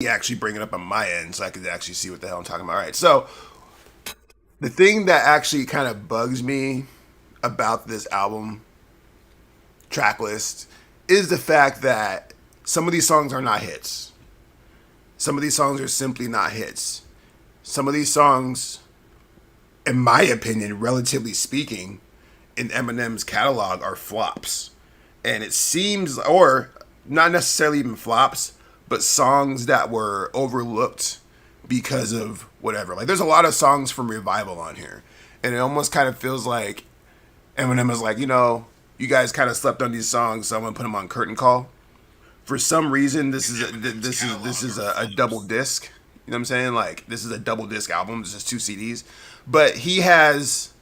actually bring it up on my end so I could actually see what the hell I'm talking about. All right, so the thing that actually kind of bugs me about this album track list is the fact that some of these songs are not hits. Some of these songs are simply not hits. Some of these songs, in my opinion, relatively speaking, in Eminem's catalog are flops. And it seems, or not necessarily even flops, but songs that were overlooked because of whatever. Like, there's a lot of songs from Revival on here. And it almost kind of feels like Eminem is like, you guys kind of slept on these songs, so I'm gonna put them on Curtain Call. For some reason, this is a double disc. You know what I'm saying? Like, this is a double disc album. This is 2 CDs, but he has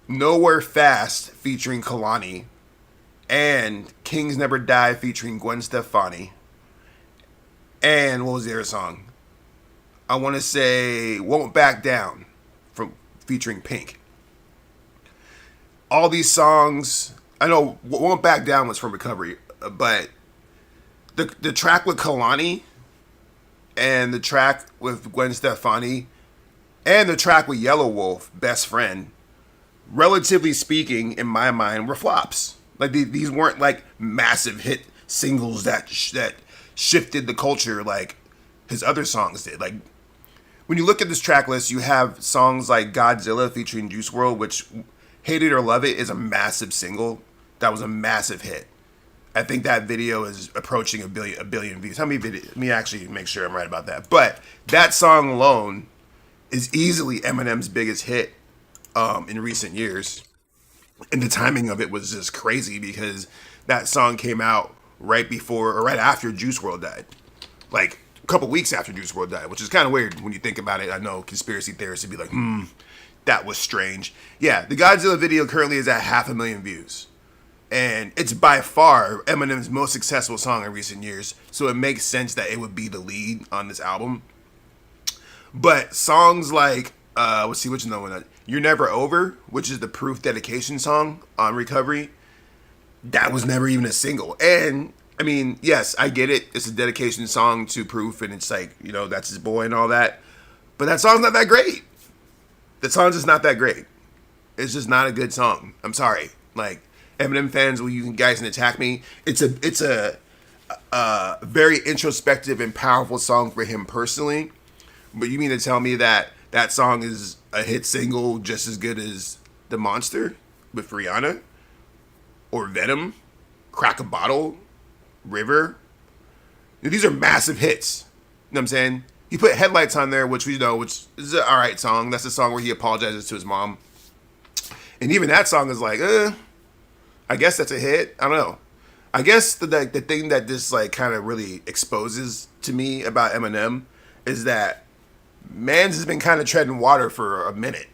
Nowhere Fast featuring Kalani and Kings Never Die featuring Gwen Stefani. And what was the other song? I want to say Won't Back Down from featuring Pink. All these songs, I know Won't Back Down was from Recovery, but the track with Kalani and the track with Gwen Stefani and the track with Yellow Wolf, Best Friend, relatively speaking, in my mind, were flops. Like, these weren't like massive hit singles that shifted the culture like his other songs did. Like, when you look at this track list, you have songs like Godzilla featuring Juice WRLD, which, Hate It or Love It, is a massive single. That was a massive hit. I think that video is approaching a billion views. How many videos? Let me actually make sure I'm right about that. But that song alone is easily Eminem's biggest hit in recent years. And the timing of it was just crazy because that song came out right before or right after Juice WRLD died. Like, a couple weeks after Juice WRLD died, which is kind of weird when you think about it. I know conspiracy theorists would be like, that was strange. Yeah, the Godzilla video currently is at 500,000 views. And it's by far Eminem's most successful song in recent years. So it makes sense that it would be the lead on this album. But songs like, let's see which one. You're Never Over, which is the Proof dedication song on Recovery, that was never even a single. And, I mean, yes, I get it. It's a dedication song to Proof, and it's like, that's his boy and all that. But that song's not that great. That song's just not that great. It's just not a good song. I'm sorry. Like, Eminem fans, you guys can attack me. It's a very introspective and powerful song for him personally. But you mean to tell me that that song is a hit single just as good as The Monster with Rihanna? Or Venom? Crack a Bottle? River? These are massive hits. You know what I'm saying? He put Headlights on there, which we know, which is an alright song. That's the song where he apologizes to his mom. And even that song is like, I guess that's a hit. I don't know. I guess the thing that this like kind of really exposes to me about Eminem is that Mans has been kind of treading water for a minute.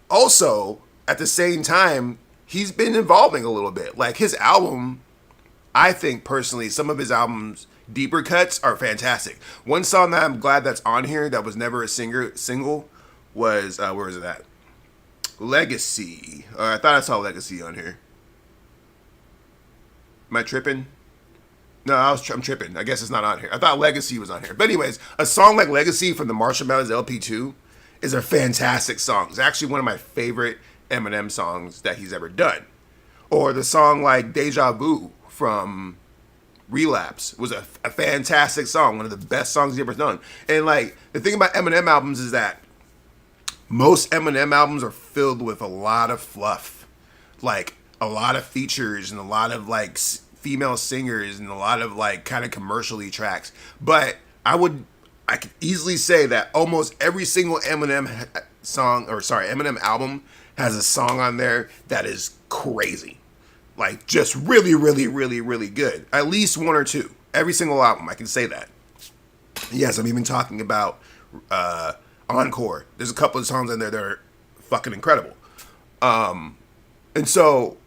Also, at the same time, he's been evolving a little bit. Like, his album, I think personally, some of his albums' deeper cuts are fantastic. One song that I'm glad that's on here that was never a single was, where is it at? Legacy. I thought I saw Legacy on here. Am I tripping? No, I'm tripping. I guess it's not on here. I thought Legacy was on here. But anyways, a song like Legacy from the Marshall Mathers LP2 is a fantastic song. It's actually one of my favorite Eminem songs that he's ever done. Or the song like Deja Vu from Relapse was a fantastic song. One of the best songs he ever done. And like, the thing about Eminem albums is that most Eminem albums are filled with a lot of fluff. Like, a lot of features and a lot of like female singers and a lot of like kind of commercially tracks. But I could easily say that almost every single Eminem album has a song on there that is crazy. Like, just really, really, really, really good. At least one or two. Every single album, I can say that. Yes, I'm even talking about Encore. There's a couple of songs in there that are fucking incredible. And so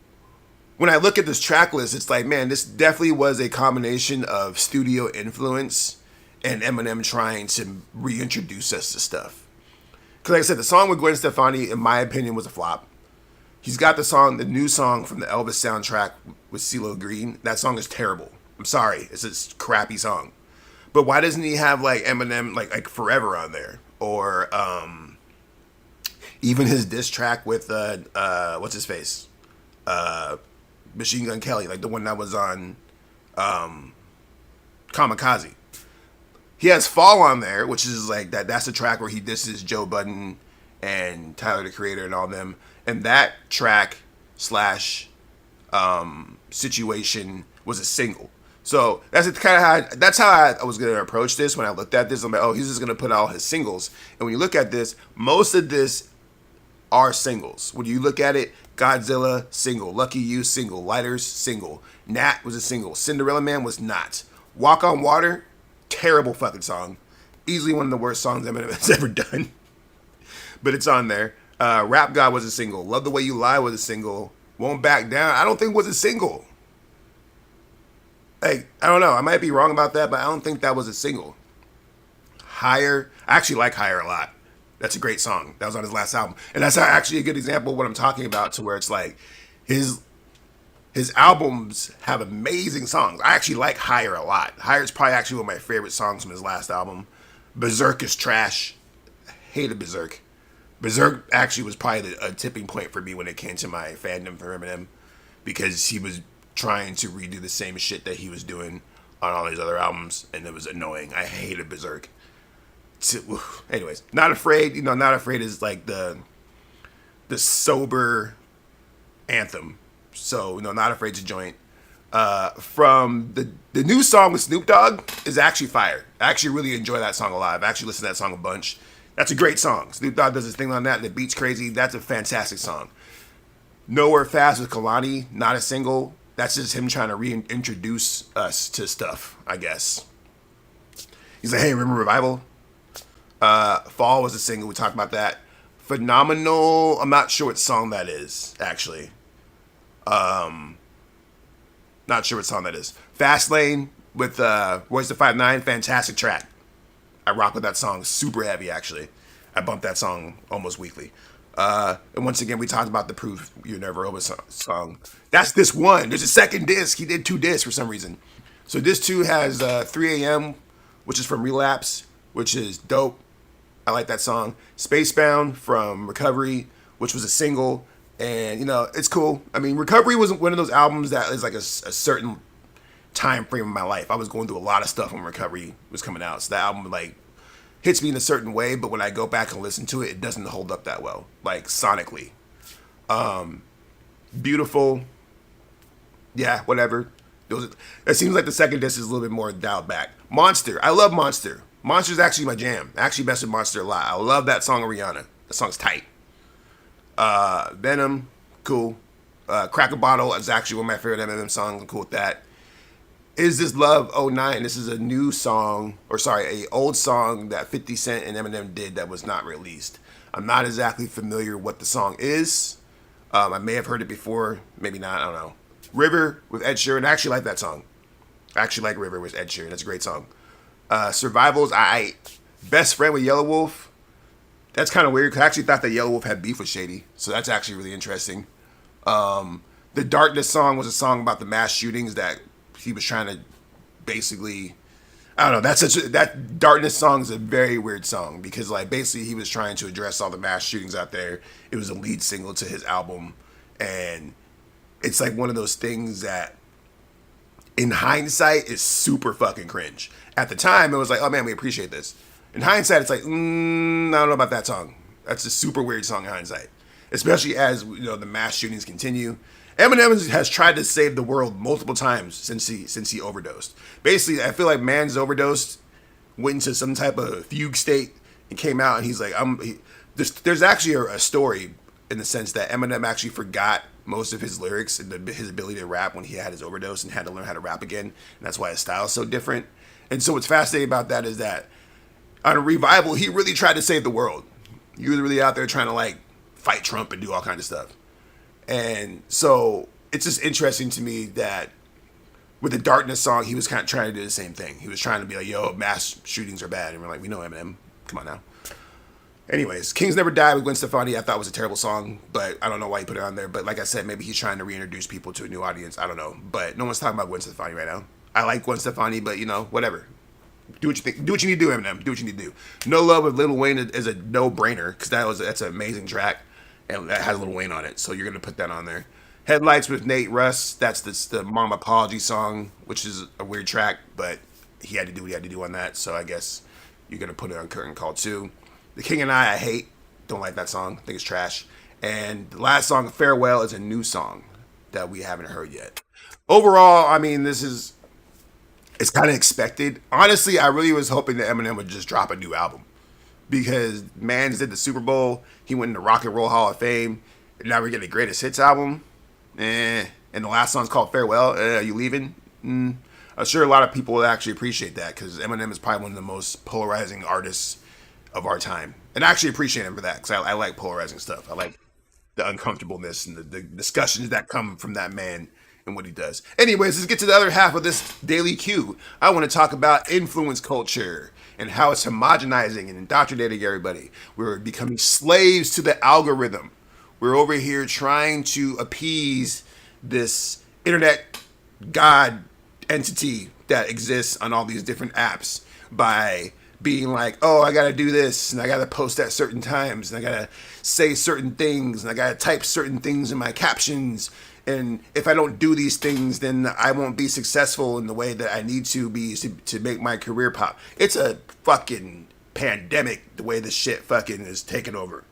when I look at this track list, it's like, man, this definitely was a combination of studio influence and Eminem trying to reintroduce us to stuff. Because like I said, the song with Gwen Stefani, in my opinion, was a flop. He's got the new song from the Elvis soundtrack with CeeLo Green. That song is terrible. I'm sorry. It's a crappy song. But why doesn't he have like Eminem like Forever on there, or even his diss track with what's his face, Machine Gun Kelly, like the one that was on Kamikaze. He has Fall on there, which is like that's a track where he disses Joe Budden and Tyler the Creator and all them. And that track slash situation was a single. So that's how I was gonna approach this when I looked at this. I'm like, oh, he's just gonna put all his singles. And when you look at this, most of this are singles. When you look at it, Godzilla single, Lucky You single, Lighters single, Nat was a single, Cinderella Man was not. Walk on Water, terrible fucking song, easily one of the worst songs Eminem has ever done. But it's on there. Rap God was a single. Love the Way You Lie was a single. Won't Back Down, I don't think was a single. Like, I don't know. I might be wrong about that, but I don't think that was a single. Higher, I actually like Higher a lot. That's a great song. That was on his last album. And that's actually a good example of what I'm talking about, to where it's like his albums have amazing songs. I actually like Higher a lot. Higher is probably actually one of my favorite songs from his last album. Berserk is trash. I hated Berserk. Berserk actually was probably a tipping point for me when it came to my fandom for Eminem, because he was trying to redo the same shit that he was doing on all these other albums, and it was annoying. I hated Berserk. Anyways, Not Afraid. Not Afraid is like the sober anthem. So Not Afraid's a joint. From the new song with Snoop Dogg is actually fire. I actually really enjoy that song a lot. I've actually listened to that song a bunch. That's a great song. Snoop Dogg does his thing on that, and the beat's crazy. That's a fantastic song. Nowhere Fast with Kalani, not a single. That's just him trying to reintroduce us to stuff, I guess. He's like, hey, remember Revival? Fall was a single. We talked about that. Phenomenal. I'm not sure what song that is, actually. Not sure what song that is. Fastlane with Royce da 5'9", fantastic track. I rock with that song, super heavy actually. I bump that song almost weekly. And once again, we talked about the Proof You're Never Over song. That's this one. There's a second disc. He did 2 discs for some reason. So this 2 has 3 a.m., which is from Relapse, which is dope. I like that song. Spacebound from Recovery, which was a single. And, it's cool. I mean, Recovery was one of those albums that is like a certain time frame of my life. I was going through a lot of stuff when Recovery was coming out. So that album, like, hits me in a certain way, but when I go back and listen to it, it doesn't hold up that well, like, sonically. Beautiful. Yeah, whatever. It seems like the second disc is a little bit more dialed back. Monster. I love Monster. Monster's actually my jam. I actually mess with Monster a lot. I love that song of Rihanna. That song's tight. Venom, cool. Crack a Bottle is actually one of my favorite Eminem songs. I'm cool with that. Is This Love '09? This is a new song, a old song that 50 Cent and Eminem did that was not released. I'm not exactly familiar what the song is. I may have heard it before, maybe not, I don't know. River with Ed Sheeran, I actually like that song. I actually like River with Ed Sheeran, that's a great song. Survivals, Best Friend with Yellow Wolf. That's kind of weird, because I actually thought that Yellow Wolf had beef with Shady, so that's actually really interesting. The Darkness song was a song about the mass shootings that he was trying to basically, I don't know, that Darkness song is a very weird song, because like basically he was trying to address all the mass shootings out there. It was a lead single to his album, and it's like one of those things that in hindsight is super fucking cringe. At the time it was like, oh man, we appreciate this. In hindsight it's like, I don't know about that song. That's a super weird song in hindsight, especially as the mass shootings continue. Eminem has tried to save the world multiple times since he overdosed. Basically, I feel like man's overdosed, went into some type of fugue state, and came out, and he's like, there's actually a story in the sense that Eminem actually forgot most of his lyrics and his ability to rap when he had his overdose and had to learn how to rap again. And that's why his style is so different. And so what's fascinating about that is that on a Revival, he really tried to save the world. He was really out there trying to like fight Trump and do all kinds of stuff. And so it's just interesting to me that with the Darkness song, he was kind of trying to do the same thing. He was trying to be like, yo, mass shootings are bad. And we're like, we know Eminem. Come on now. Anyways, Kings Never Die with Gwen Stefani, I thought was a terrible song, but I don't know why he put it on there. But like I said, maybe he's trying to reintroduce people to a new audience. I don't know. But no one's talking about Gwen Stefani right now. I like Gwen Stefani, but whatever. Do what you think. Do what you need to do, Eminem. Do what you need to do. No Love with Lil Wayne is a no brainer because that's an amazing track, and that has Lil Wayne on it. So you're gonna put that on there. Headlights with Nate Russ. That's the Mom Apology song, which is a weird track, but he had to do what he had to do on that. So I guess you're gonna put it on Curtain Call too. The King and I hate. Don't like that song. I think it's trash. And the last song, Farewell, is a new song that we haven't heard yet. Overall, I mean, this is it's kind of expected. Honestly, I really was hoping that Eminem would just drop a new album because Mans did the Super Bowl. He went into Rock and Roll Hall of Fame. And now we're getting a greatest hits album. And the last song's called Farewell. Are you leaving? I'm sure a lot of people will actually appreciate that because Eminem is probably one of the most polarizing artists of our time. And I actually appreciate him for that because I like polarizing stuff. I like the uncomfortableness and the discussions that come from that man and what he does. Anyways, let's get to the other half of this daily Q. I want to talk about influence culture and how it's homogenizing and indoctrinating everybody. We're becoming slaves to the algorithm. We're over here trying to appease this internet god entity that exists on all these different apps by being like, oh, I gotta do this and I gotta post at certain times and I gotta say certain things and I gotta type certain things in my captions. And if I don't do these things, then I won't be successful in the way that I need to be to make my career pop. It's a fucking pandemic the way this shit fucking is taking over.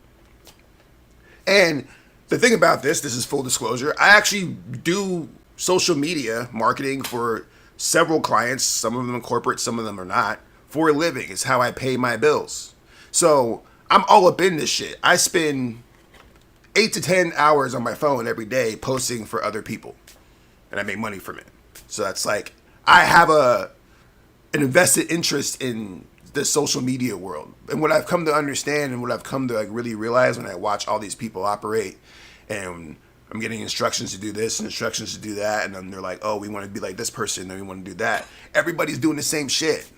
And the thing about this is full disclosure, I actually do social media marketing for several clients. Some of them are corporate, some of them are not. For a living, it's how I pay my bills. So I'm all up in this shit. I spend 8 to 10 hours on my phone every day posting for other people, and I make money from it. So that's like I have an invested interest in the social media world. And what I've come to understand and what I've come to like really realize when I watch all these people operate and I'm getting instructions to do this and instructions to do that, and then they're like, oh, we want to be like this person and we want to do that. Everybody's doing the same shit.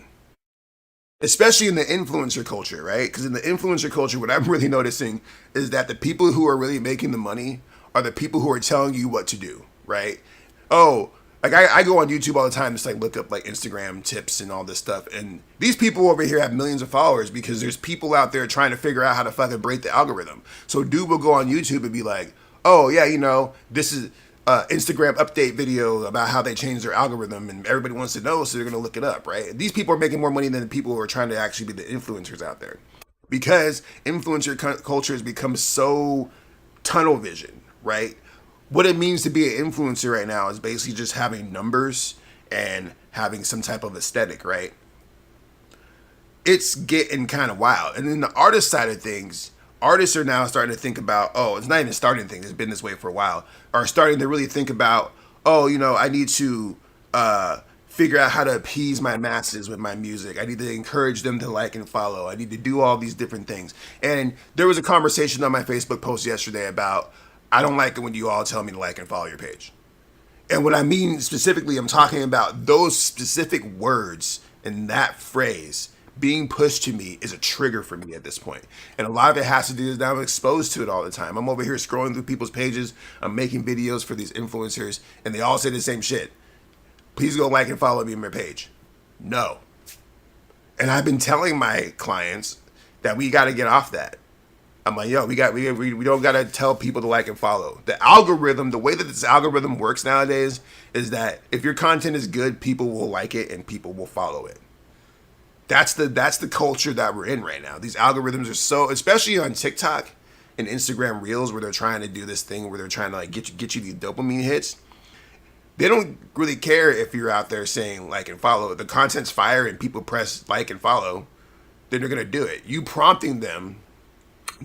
Especially in the influencer culture, right? Because in the influencer culture, what I'm really noticing is that the people who are really making the money are the people who are telling you what to do, right? Oh, like I go on YouTube all the time, just like look up like Instagram tips and all this stuff. And these people over here have millions of followers because there's people out there trying to figure out how to fucking break the algorithm. So dude will go on YouTube and be like, oh yeah, this is Instagram update video about how they changed their algorithm and everybody wants to know, so they're going to look it up, right? These people are making more money than the people who are trying to actually be the influencers out there because influencer culture has become so tunnel vision, right? What it means to be an influencer right now is basically just having numbers and having some type of aesthetic, right? It's getting kind of wild. And then the artist side of things, artists are now starting to think about, oh, it's not even starting things, it's been this way for a while, are starting to really think about, oh, I need to figure out how to appease my masses with my music. I need to encourage them to like and follow. I need to do all these different things. And there was a conversation on my Facebook post yesterday about, I don't like it when you all tell me to like and follow your page. And what I mean specifically, I'm talking about those specific words and that phrase being pushed to me is a trigger for me at this point. And a lot of it has to do is that I'm exposed to it all the time. I'm over here scrolling through people's pages. I'm making videos for these influencers and they all say the same shit. Please go like and follow me on my page. No. And I've been telling my clients that we got to get off that. I'm like, yo, we don't got to tell people to like and follow. The algorithm, the way that this algorithm works nowadays is that if your content is good, people will like it and people will follow it. That's the culture that we're in right now. These algorithms are so, especially on TikTok and Instagram Reels, where they're trying to do this thing where they're trying to like get you these dopamine hits. They don't really care if you're out there saying like and follow. The content's fire and people press like and follow, then they're gonna do it. You prompting them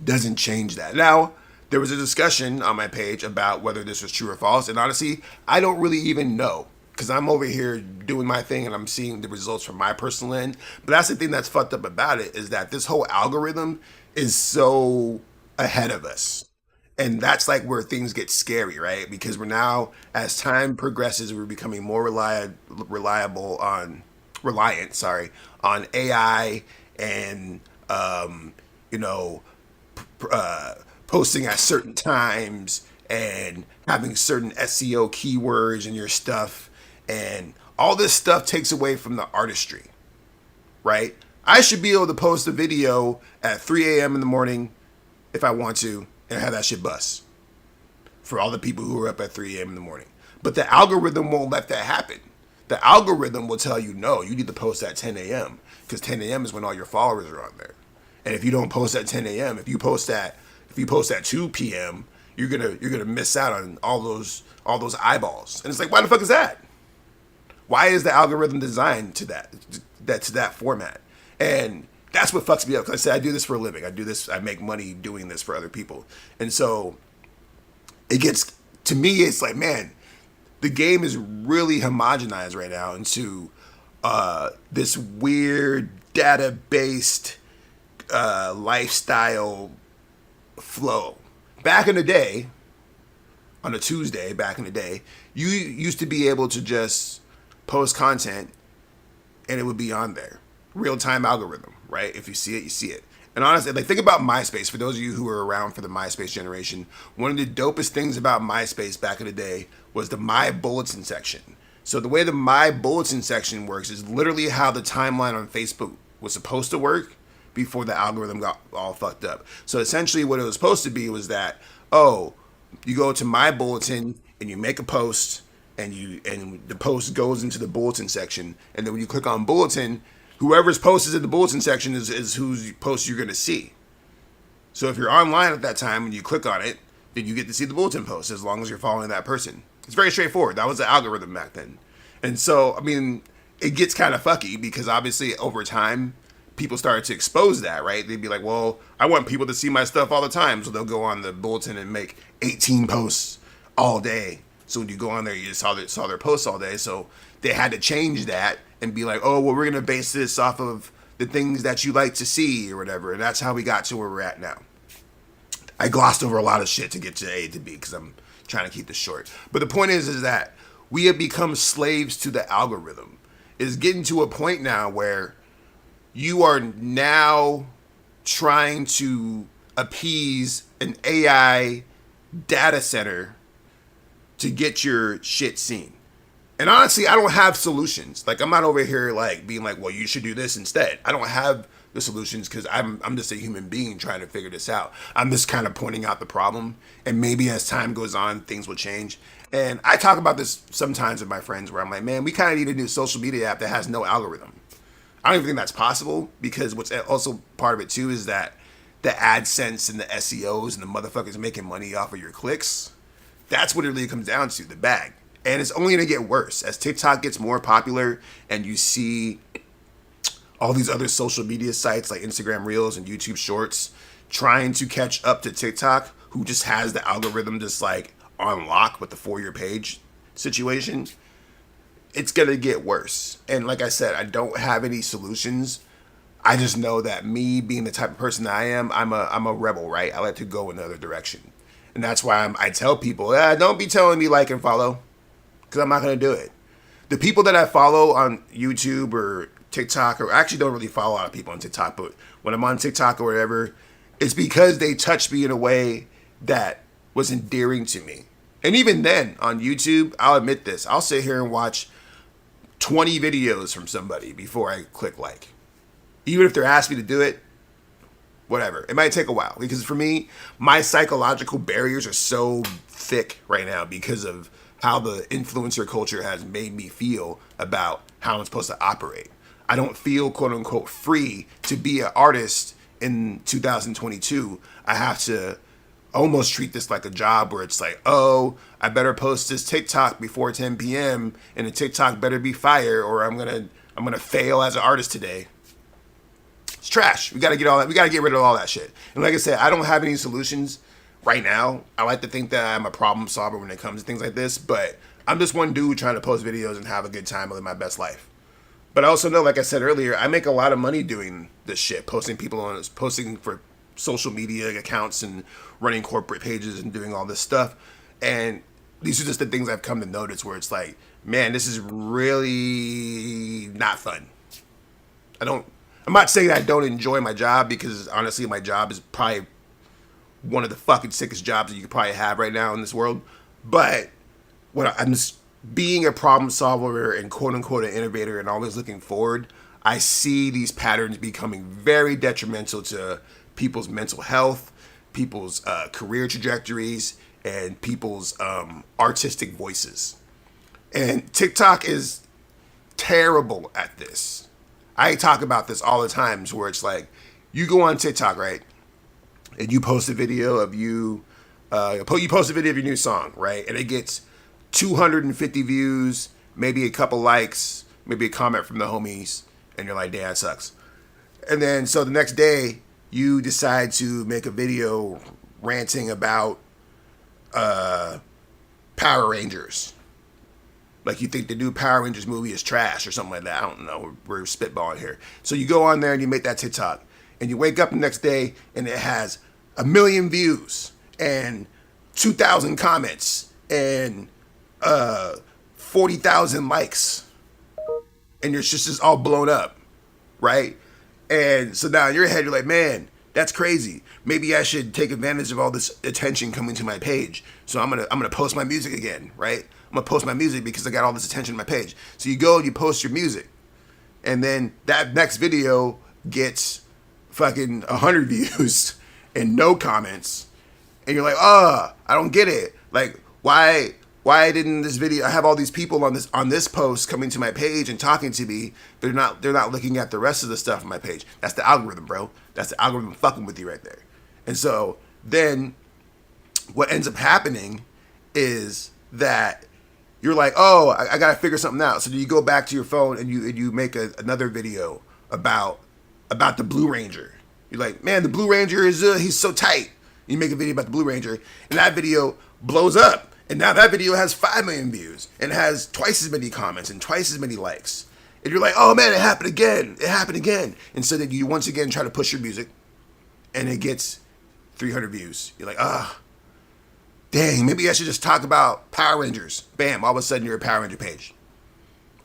doesn't change that. Now, there was a discussion on my page about whether this was true or false, and honestly, I don't really even know. Because I'm over here doing my thing and I'm seeing the results from my personal end. But that's the thing that's fucked up about it is that this whole algorithm is so ahead of us. And that's like where things get scary, right? Because we're now, as time progresses, we're becoming more reliant, on AI and, posting at certain times and having certain SEO keywords in your stuff. And all this stuff takes away from the artistry. right? I should be able to post a video at 3 a.m. in the morning if I want to and have that shit bust for all the people who are up at 3 a.m. in the morning. But the algorithm won't let that happen. The algorithm will tell you, no, you need to post at 10 a.m. because 10 a.m. is when all your followers are on there. And if you don't post at 10 a.m., if you post at 2 p.m., you're gonna miss out on all those eyeballs. And it's like, why the fuck is that? Why is the algorithm designed to that format? And that's what fucks me up. Because I said I do this for a living. I make money doing this for other people. And so it gets, to me, it's like, man, the game is really homogenized right now into this weird data-based lifestyle flow. Back in the day, on a Tuesday, you used to be able to just post content and it would be on there. Real-time algorithm, right? If you see it, you see it. And honestly, like, think about MySpace. For those of you who were around for the MySpace generation, one of the dopest things about MySpace back in the day was the My Bulletin section. So the way the My Bulletin section works is literally how the timeline on Facebook was supposed to work before the algorithm got all fucked up. So essentially what it was supposed to be was that, oh, you go to My Bulletin and you make a post and the post goes into the bulletin section, and then when you click on bulletin, whoever's post is in the bulletin section is whose post you're going to see. So if you're online at that time and you click on it, then you get to see the bulletin post as long as you're following that person. It's very straightforward. That was the algorithm back then. And so, I mean, it gets kind of fucky because obviously over time, people started to expose that, right? They'd be like, well, I want people to see my stuff all the time. So they'll go on the bulletin and make 18 posts all day. So when you go on there, you just saw their posts all day. So they had to change that and be like, oh, well, we're going to base this off of the things that you like to see or whatever. And that's how we got to where we're at now. I glossed over a lot of shit to get to A to B because I'm trying to keep this short. But the point is that we have become slaves to the algorithm. It's getting to a point now where you are now trying to appease an AI data center to get your shit seen. And honestly, I don't have solutions. Like, I'm not over here like being like, well, you should do this instead. I don't have the solutions because I'm just a human being trying to figure this out. I'm just kind of pointing out the problem, and maybe as time goes on, things will change. And I talk about this sometimes with my friends where I'm like, man, we kind of need a new social media app that has no algorithm. I don't even think that's possible because what's also part of it too is that the AdSense and the SEOs and the motherfuckers making money off of your clicks. That's what it really comes down to, the bag. And it's only going to get worse as TikTok gets more popular and you see all these other social media sites like Instagram Reels and YouTube Shorts trying to catch up to TikTok, who just has the algorithm just like on lock with the For Your Page situation. It's going to get worse. And like I said, I don't have any solutions. I just know that me being the type of person that I am, I'm a rebel, right? I like to go another direction. And that's why I tell people, don't be telling me like and follow, because I'm not going to do it. The people that I follow on YouTube or TikTok, or I actually don't really follow a lot of people on TikTok, but when I'm on TikTok or whatever, it's because they touched me in a way that was endearing to me. And even then, on YouTube, I'll admit this, I'll sit here and watch 20 videos from somebody before I click like. Even if they're asking me to do it, whatever. It might take a while because for me, my psychological barriers are so thick right now because of how the influencer culture has made me feel about how I'm supposed to operate. I don't feel quote unquote free to be an artist in 2022. I have to almost treat this like a job where it's like, oh, I better post this TikTok before 10 p.m. and the TikTok better be fire or I'm gonna fail as an artist today. It's trash. We gotta get all that. We gotta get rid of all that shit. And like I said, I don't have any solutions right now. I like to think that I'm a problem solver when it comes to things like this, but I'm just one dude trying to post videos and have a good time, live my best life. But I also know, like I said earlier, I make a lot of money doing this shit, posting for social media accounts and running corporate pages and doing all this stuff. And these are just the things I've come to notice where it's like, man, this is really not fun. I'm not saying I don't enjoy my job because honestly, my job is probably one of the fucking sickest jobs that you could probably have right now in this world. But I'm just being a problem solver and quote unquote an innovator and always looking forward. I see these patterns becoming very detrimental to people's mental health, people's career trajectories, and people's artistic voices. And TikTok is terrible at this. I talk about this all the times where it's like, you go on TikTok, right? And you post a video of you post a video of your new song, right? And it gets 250 views, maybe a couple likes, maybe a comment from the homies, and you're like, damn, that sucks. And then so the next day, you decide to make a video ranting about Power Rangers. Like you think the new Power Rangers movie is trash or something like that. I don't know. We're spitballing here. So you go on there and you make that TikTok. And you wake up the next day and it has 1 million views and 2,000 comments and 40,000 likes. And your shit's just all blown up, right? And so now in your head, you're like, man, that's crazy. Maybe I should take advantage of all this attention coming to my page. So I'm gonna post my music again, right? I'm gonna post my music because I got all this attention on my page. So you go and you post your music, and then that next video gets fucking 100 views and no comments, and you're like, oh, I don't get it. Like, why didn't this video? I have all these people on this post coming to my page and talking to me. They're not looking at the rest of the stuff on my page. That's the algorithm, bro. That's the algorithm fucking with you right there. And so then what ends up happening is that you're like, oh, I gotta figure something out. So you go back to your phone and you make another video about the Blue Ranger. You're like, man, the Blue Ranger is he's so tight. You make a video about the Blue Ranger, and that video blows up. And now that video has 5 million views and has twice as many comments and twice as many likes. And you're like, oh man, it happened again. It happened again. And so then you once again try to push your music, and it gets 300 views. You're like, ah, dang, maybe I should just talk about Power Rangers. Bam, all of a sudden you're a Power Ranger page.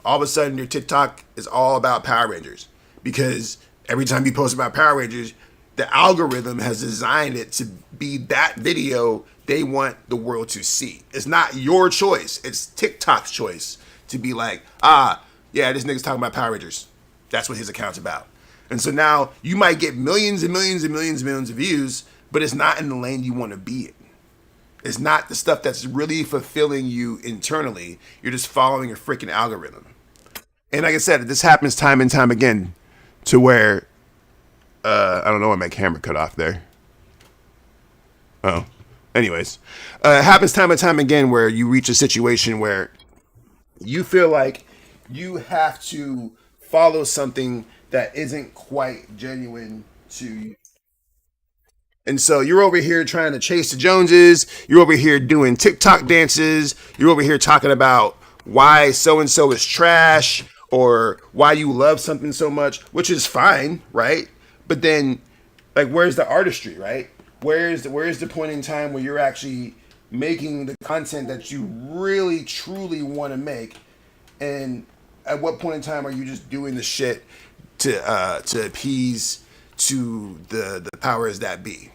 All of a sudden your TikTok is all about Power Rangers. Because every time you post about Power Rangers, the algorithm has designed it to be that video they want the world to see. It's not your choice. It's TikTok's choice to be like, yeah, this nigga's talking about Power Rangers. That's what his account's about. And so now you might get millions and millions and millions and millions of views, but it's not in the lane you want to be in. It's not the stuff that's really fulfilling you internally. You're just following a freaking algorithm. And like I said, this happens time and time again to where, I don't know why my camera cut off there. Oh. Anyways, it happens time and time again where you reach a situation where you feel like you have to follow something that isn't quite genuine to you. And so you're over here trying to chase the Joneses. You're over here doing TikTok dances. You're over here talking about why so and so is trash or why you love something so much, which is fine, right? But then, like, where's the artistry, right? Where's the point in time where you're actually making the content that you really truly want to make, and at what point in time are you just doing the shit to appease to the powers that be?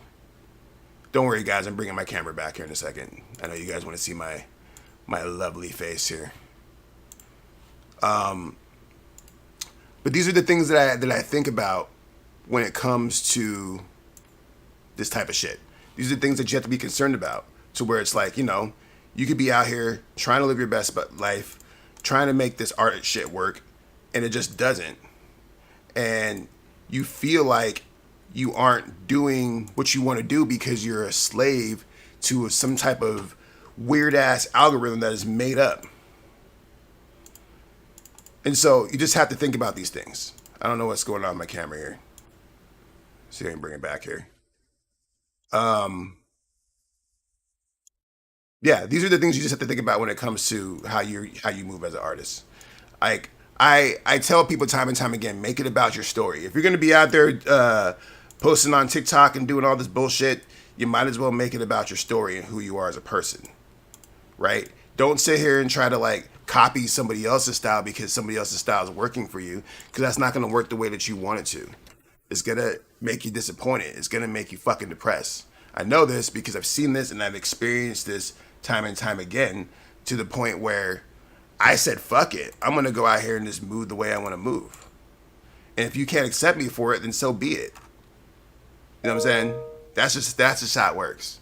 Don't worry, guys. I'm bringing my camera back here in a second. I know you guys want to see my lovely face here. But these are the things that I think about when it comes to this type of shit. These are the things that you have to be concerned about. To where it's like, you could be out here trying to live your best life, trying to make this art shit work, and it just doesn't. And you feel like you aren't doing what you want to do because you're a slave to some type of weird ass algorithm that is made up. And so you just have to think about these things. I don't know what's going on with my camera here. See if I can bring it back here. Yeah, these are the things you just have to think about when it comes to how you move as an artist. Like I tell people time and time again, make it about your story. If you're gonna be out there posting on TikTok and doing all this bullshit, you might as well make it about your story and who you are as a person, right? Don't sit here and try to like copy somebody else's style because somebody else's style is working for you, because that's not gonna work the way that you want it to. It's gonna make you disappointed. It's gonna make you fucking depressed. I know this because I've seen this and I've experienced this time and time again, to the point where I said, fuck it. I'm gonna go out here and just move the way I wanna move. And if you can't accept me for it, then so be it. You know what I'm saying? That's just how it works.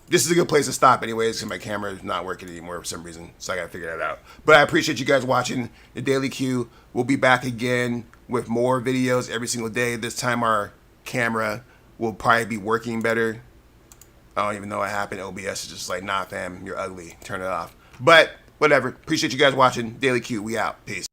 This is a good place to stop anyways, because my camera is not working anymore for some reason, so I gotta figure that out. But I appreciate you guys watching the Daily Q. We'll be back again with more videos every single day. This time our camera will probably be working better. I don't even know what happened. OBS is just like, nah fam, you're ugly, turn it off. But whatever, appreciate you guys watching Daily Q. We out, peace.